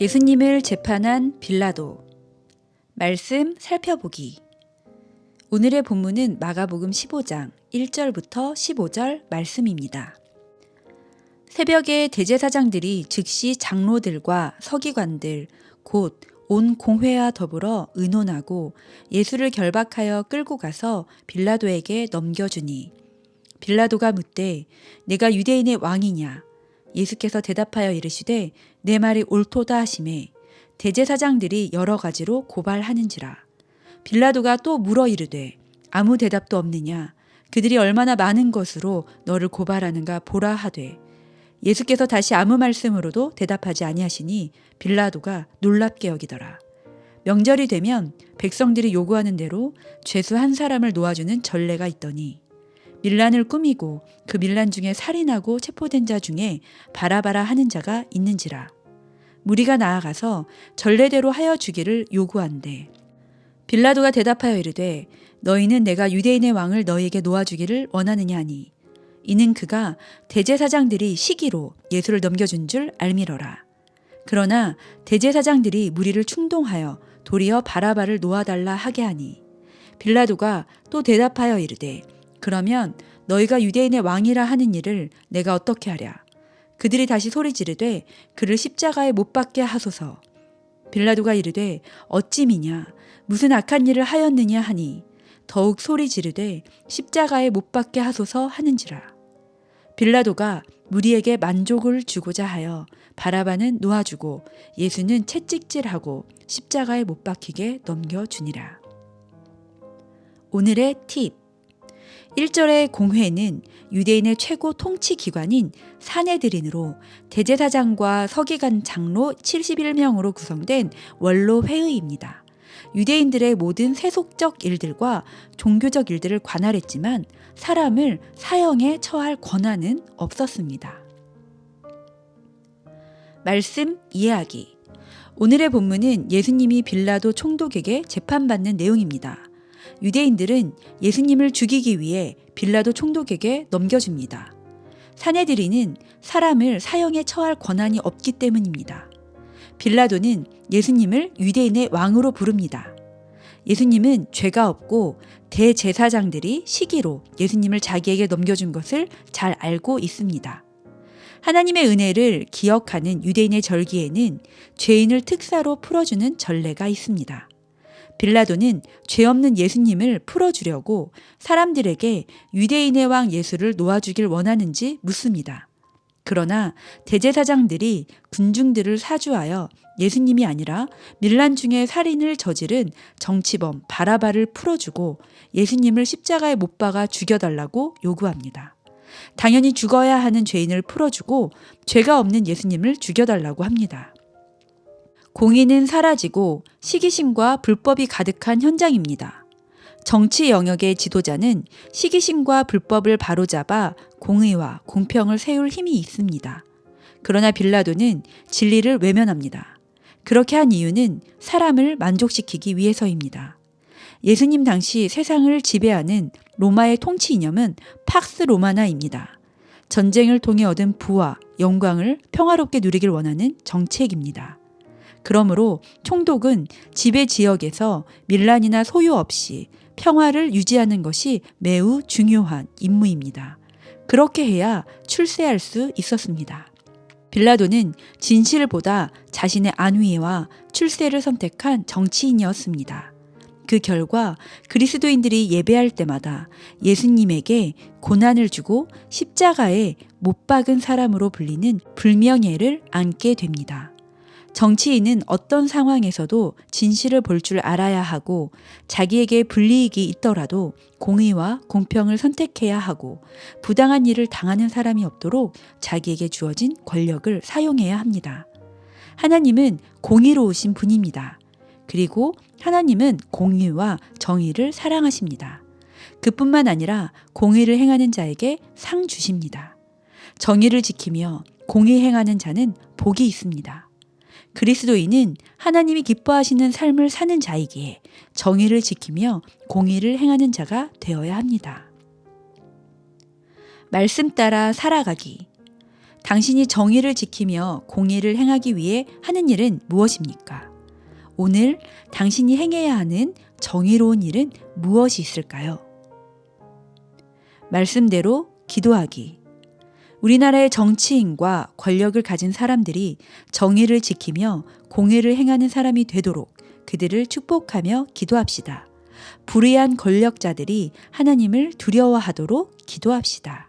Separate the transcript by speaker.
Speaker 1: 예수님을 재판한 빌라도. 말씀 살펴보기. 오늘의 본문은 마가복음 15장 1절부터 15절 말씀입니다. 새벽에 대제사장들이 즉시 장로들과 서기관들 곧 온 공회와 더불어 의논하고 예수를 결박하여 끌고 가서 빌라도에게 넘겨주니, 빌라도가 묻되 내가 유대인의 왕이냐? 예수께서 대답하여 이르시되 내 말이 옳도다 하시매 대제사장들이 여러 가지로 고발하는지라. 빌라도가 또 물어 이르되 아무 대답도 없느냐? 그들이 얼마나 많은 것으로 너를 고발하는가 보라 하되, 예수께서 다시 아무 말씀으로도 대답하지 아니하시니 빌라도가 놀랍게 여기더라. 명절이 되면 백성들이 요구하는 대로 죄수 한 사람을 놓아주는 전례가 있더니, 밀란을 꾸미고 그 밀란 중에 살인하고 체포된 자 중에 바라바라 하는 자가 있는지라. 무리가 나아가서 전례대로 하여 주기를 요구한대. 빌라도가 대답하여 이르되 너희는 내가 유대인의 왕을 너희에게 놓아주기를 원하느냐 하니, 이는 그가 대제사장들이 시기로 예수를 넘겨준 줄 알미러라. 그러나 대제사장들이 무리를 충동하여 도리어 바라바를 놓아달라 하게 하니, 빌라도가 또 대답하여 이르되 그러면 너희가 유대인의 왕이라 하는 일을 내가 어떻게 하랴? 그들이 다시 소리 지르되 그를 십자가에 못 박게 하소서. 빌라도가 이르되 어찌 미냐? 무슨 악한 일을 하였느냐 하니 더욱 소리 지르되 십자가에 못 박게 하소서 하는지라. 빌라도가 무리에게 만족을 주고자 하여 바라바는 놓아주고 예수는 채찍질하고 십자가에 못 박히게 넘겨주니라. 오늘의 팁. 1절의 공회는 유대인의 최고 통치 기관인 사내드린으로 대제사장과 서기관 장로 71명으로 구성된 원로 회의입니다. 유대인들의 모든 세속적 일들과 종교적 일들을 관할했지만 사람을 사형에 처할 권한은 없었습니다. 말씀 이해하기. 오늘의 본문은 예수님이 빌라도 총독에게 재판받는 내용입니다. 유대인들은 예수님을 죽이기 위해 빌라도 총독에게 넘겨줍니다. 사내들이는 사람을 사형에 처할 권한이 없기 때문입니다. 빌라도는 예수님을 유대인의 왕으로 부릅니다. 예수님은 죄가 없고 대제사장들이 시기로 예수님을 자기에게 넘겨준 것을 잘 알고 있습니다. 하나님의 은혜를 기억하는 유대인의 절기에는 죄인을 특사로 풀어주는 전례가 있습니다. 빌라도는 죄 없는 예수님을 풀어주려고 사람들에게 유대인의 왕 예수를 놓아주길 원하는지 묻습니다. 그러나 대제사장들이 군중들을 사주하여 예수님이 아니라 밀란 중에 살인을 저지른 정치범 바라바를 풀어주고 예수님을 십자가에 못 박아 죽여달라고 요구합니다. 당연히 죽어야 하는 죄인을 풀어주고 죄가 없는 예수님을 죽여달라고 합니다. 공의는 사라지고 시기심과 불법이 가득한 현장입니다. 정치 영역의 지도자는 시기심과 불법을 바로잡아 공의와 공평을 세울 힘이 있습니다. 그러나 빌라도는 진리를 외면합니다. 그렇게 한 이유는 사람을 만족시키기 위해서입니다. 예수님 당시 세상을 지배하는 로마의 통치 이념은 팍스 로마나입니다. 전쟁을 통해 얻은 부와 영광을 평화롭게 누리길 원하는 정책입니다. 그러므로 총독은 지배 지역에서 밀란이나 소요 없이 평화를 유지하는 것이 매우 중요한 임무입니다. 그렇게 해야 출세할 수 있었습니다. 빌라도는 진실을 보다 자신의 안위와 출세를 선택한 정치인이었습니다. 그 결과 그리스도인들이 예배할 때마다 예수님에게 고난을 주고 십자가에 못 박은 사람으로 불리는 불명예를 안게 됩니다. 정치인은 어떤 상황에서도 진실을 볼 줄 알아야 하고 자기에게 불이익이 있더라도 공의와 공평을 선택해야 하고 부당한 일을 당하는 사람이 없도록 자기에게 주어진 권력을 사용해야 합니다. 하나님은 공의로우신 분입니다. 그리고 하나님은 공의와 정의를 사랑하십니다. 그뿐만 아니라 공의를 행하는 자에게 상 주십니다. 정의를 지키며 공의 행하는 자는 복이 있습니다. 그리스도인은 하나님이 기뻐하시는 삶을 사는 자이기에 정의를 지키며 공의를 행하는 자가 되어야 합니다. 말씀 따라 살아가기. 당신이 정의를 지키며 공의를 행하기 위해 하는 일은 무엇입니까? 오늘 당신이 행해야 하는 정의로운 일은 무엇이 있을까요? 말씀대로 기도하기. 우리나라의 정치인과 권력을 가진 사람들이 정의를 지키며 공의를 행하는 사람이 되도록 그들을 축복하며 기도합시다. 불의한 권력자들이 하나님을 두려워하도록 기도합시다.